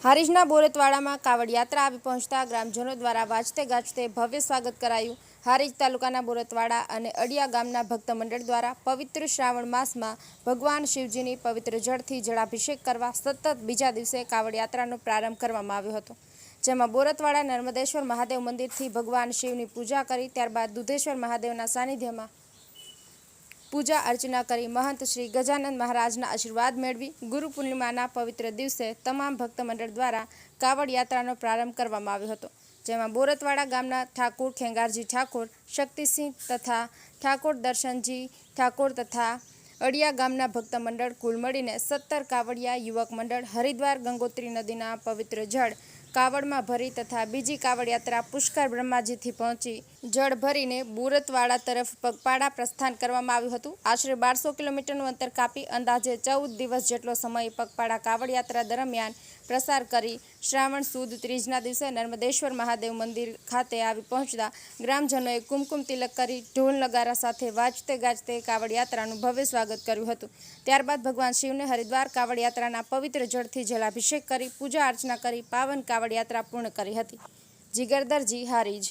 હારીજના બોરતવાડામાં કાવડ યાત્રા આવી પહોંચતા ગ્રામજનો દ્વારા વાજતે ગાજતે ભવ્ય સ્વાગત કરાયું। હારીજ તાલુકાના બોરતવાડા અને અડિયા ગામના ભક્ત મંડળ દ્વારા પવિત્ર શ્રાવણ માસમાં ભગવાન શિવજીની પવિત્ર જળથી જળાભિષેક કરવા સતત બીજા દિવસે કાવડ યાત્રાનો પ્રારંભ કરવામાં આવ્યો હતો, જેમાં બોરતવાડા નર્મદેશ્વર મહાદેવ મંદિરથી ભગવાન શિવની પૂજા કરી ત્યારબાદ દુધેશ્વર મહાદેવના સાનિધ્યમાં पूजा अर्चना करी महंत श्री गजानंद महाराजना आशीर्वाद मेळवी गुरु पूर्णिमाना पवित्र दिवसे तमाम भक्त मंडल द्वारा कावड़ यात्रानो प्रारंभ करवामां आव्यो हतो, जेमां बोरतवाड़ा गामना ठाकुर खेंगारजी ठाकुर, शक्तिसिंह तथा ठाकुर दर्शनजी ठाकुर तथा अडिया गामना भक्त मंडल कुल मळीने 17 कावड़िया युवक मंडल हरिद्वार गंगोत्री नदीना पवित्र जल कावड़ में भरी तथा बीजी कावड़ यात्रा पुष्कर ब्रह्माजी थी पहुंची जल भरीने बोरतवाड़ा तरफ पगपाड़ा प्रस्थान करवामां आव्युं हतुं। आश्रे 1200 किलोमीटरनुं अंतर कापी अंदाजे 14 दिवस जेटलो समय पगपाड़ा कावड़ यात्रा दरमियान प्रसार करी श्रावण सुद त्रीजना दिवसे नर्मदेश्वर महादेव मंदिर खाते आवी पहोंचता ग्रामजनोए कुमकुम तिलक करी ढोल नगारा साथे वाजते गाजते कावड़ यात्रानुं भव्य स्वागत कर्युं हतुं। त्यारबाद भगवान शिवने हरिद्वार कावड़ यात्राना पवित्र जळथी जलाभिषेक करी पूजा अर्चना करी पावन कावड़ यात्रा पूर्ण करी हती। जिगर दर्जी, हारीज।